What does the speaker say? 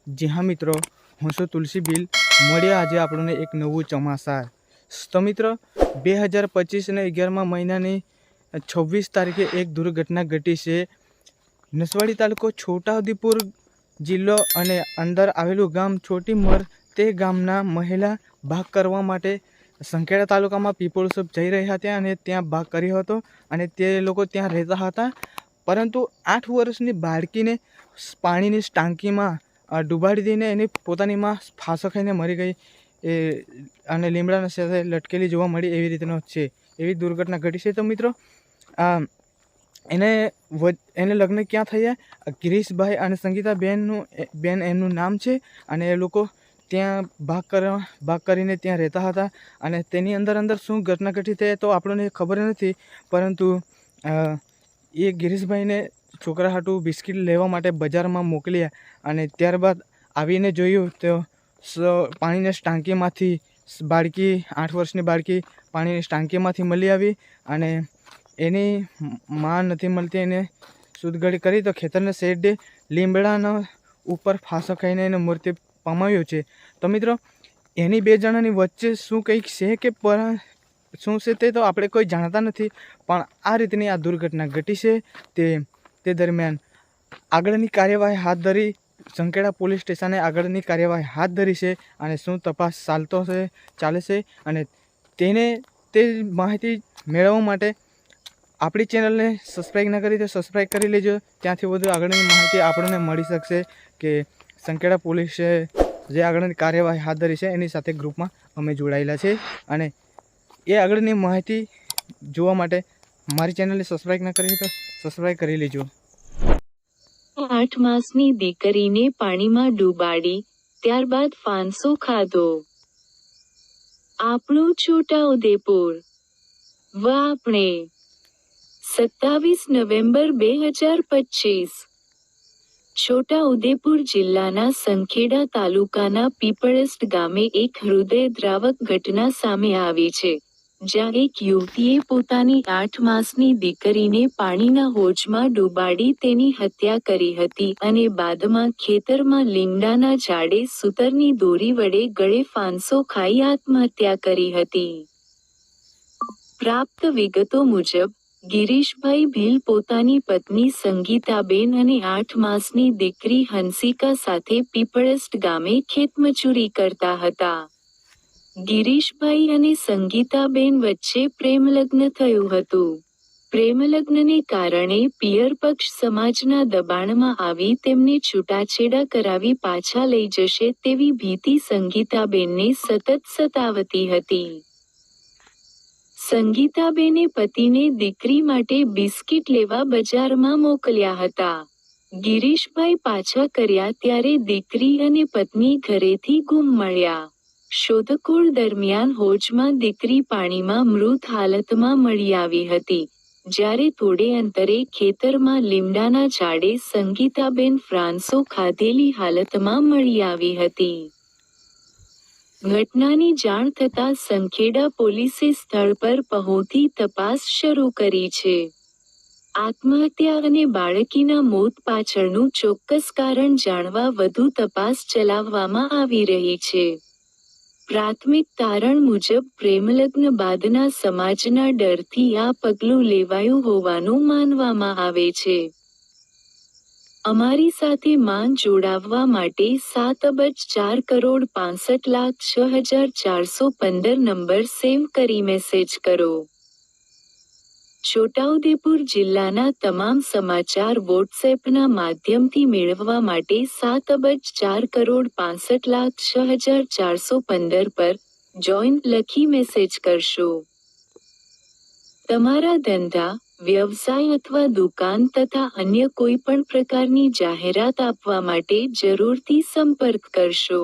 जी हाँ मित्रों, हूँ छुं तुलसी बिल। मळ्या आज आपणे एक नवुं चमासार। तो मित्रों 2025 ने 11मा महीनानी 26 तारीखे एक दुर्घटना घटी है। नसवाड़ी तालुको छोटाउदेपुर जिल्लो अने अंदर आवेलुं गाम छोटी मर ते गामना महिला भाग करवा माटे संखेड़ा तालुकामां पीपळसप जई रह्या हत्या अने त्यां भाग कर्यो हतो अने ते लोको त्यां रहेता हता। परंतु 8 वर्षनी बाळकीने पाणीनी टांकीमां डूबाड़ी दीने एनी पोतानी मां फांसो खाईने मरी गई अने લીમડાના સાથે લટકેલી જોવા મળી એવી રીતનો છે। એવી દુર્ઘટના ઘટી છે। તો મિત્રો એને લગ્ન ક્યાં થયા? ગિરીશભાઈ અને સંગીતાબેનનું એમનું નામ છે અને એ લોકો ત્યાં ભાગ કરીને ત્યાં રહેતા હતા અને તેની અંદર શું ઘટના ઘટી તે તો આપણને ખબર નથી। પરંતુ એ ગિરીશભાઈને છોકરા હાટું બિસ્કિટ લેવા માટે બજારમાં મોકલ્યા અને ત્યારબાદ આવીને જોયું તો પાણીની ટાંકીમાંથી બાળકી 8 વર્ષની બાળકી પાણીની ટાંકીમાંથી મળી આવી અને એની માં નથી મળતી। એને શોધખોળ કરી તો ખેતરના શેડે લીમડાના ઉપર ફાંસો ખાઈને એને મૃત્યુ પામ્યો છે। તો મિત્રો એની બે જણાની વચ્ચે શું કંઈક છે કે શું છે તે તો આપણે કોઈ જાણતા નથી, પણ આ રીતની આ દુર્ઘટના ઘટી છે। તે દરમિયાન આગળની કાર્યવાહી હાથ ધરી સંખેડા પોલીસ સ્ટેશને આગળની કાર્યવાહી હાથ ધરી છે અને શું તપાસ ચાલે છે અને તે માહિતી મેળવવા માટે આપણી ચેનલને સબસ્ક્રાઈબ ન કરી તો સબસ્ક્રાઈબ કરી લેજો। ત્યાંથી વધુ આગળની માહિતી આપણને મળી શકશે કે સંખેડા પોલીસે જે આગળની કાર્યવાહી હાથ ધરી છે એની સાથે ગ્રુપમાં અમે જોડાયેલા છે અને એ આગળની માહિતી જોવા માટે મારી ચેનલને સબસ્ક્રાઈબ ન કરી તો સબસ્ક્રાઈબ કરી લેજો। 8 માસની દીકરીને પાણીમાં ડૂબાડી ત્યારબાદ ફાંસો ખાધો। આપણું છોટાઉદેપુર આપણે 27 નવેમ્બર 2025 છોટાઉદેપુર જિલ્લાના સંખેડા તાલુકાના પીપળસ્ટ ગામે એક હૃદયદ્રાવક ઘટના સામે આવી છે, જ્યાં એક યુવતીએ પોતાની 8 માસની દીકરીને પાણીના હોજમાં ડૂબાડી તેની હત્યા કરી હતી અને બાદમાં ખેતરમાં લીમડાના ઝાડે સૂતરની દોરી વડે ગળે ફાંસો ખાઈ આત્મહત્યા કરી હતી। પ્રાપ્ત વિગતો મુજબ ગિરીશભાઈ ભીલ પોતાની પત્ની સંગીતાબેન અને 8 માસની દીકરી હંસિકા સાથે પીપળસ્ટ ગામે ખેતમજૂરી કરતા હતા। ગિરીશભાઈ અને સંગીતાબેન વચ્ચે પ્રેમલગ્ન થયું હતું। પ્રેમલગ્નને કારણે પિયર પક્ષ સમાજના દબાણમાં આવી તેમને છૂટાછેડા કરાવી પાછા લઈ જશે તેવી ભીતિ સંગીતાબેનને સતત સતાવતી હતી। સંગીતાબેને પતિને દીકરી માટે બિસ્કિટ લેવા બજારમાં મોકલ્યા હતા। ગિરીશભાઈ પાછા કર્યા ત્યારે દીકરી અને પત્ની ઘરેથી ગુમ મળ્યા। શોધખોળ દરમિયાન હોજમાં દીકરી પાણીમાં મૃત હાલતમાં મળી આવી હતી, જ્યારે થોડે અંતરે ખેતરમાં લીમડાના ઝાડે સંગીતાબેન ફાંસો ખાધેલી હાલતમાં મળી આવી હતી। ઘટનાની જાણ થતાં સંખેડા પોલીસે સ્થળ પર પહોંચી તપાસ શરૂ કરી છે। આત્મહત્યા અને બાળકીના મોત પાછળનું ચોક્કસ કારણ જાણવા વધુ તપાસ ચલાવવામાં આવી રહી છે। પ્રાથમિક તારણ મુજબ પ્રેમલગ્ન બાદના સમાજના ડરથી આ પગલું લેવાયું હોવાનું માનવામાં આવે છે। અમારી સાથે માં જોડાવવા માટે 7,04,65,06,415 નંબર સેવ કરી મેસેજ કરો। છોટાઉદેપુર જિલ્લાના તમામ સમાચાર વોટ્સએપના માધ્યમથી મેળવવા માટે 7,04,65,06,415 પર જોઈન લખી મેસેજ કરશો। તમારા ધંધા, વ્યવસાય અથવા દુકાન તથા અન્ય કોઈ પણ પ્રકારની જાહેરાત આપવા માટે જરૂરથી સંપર્ક કરશો।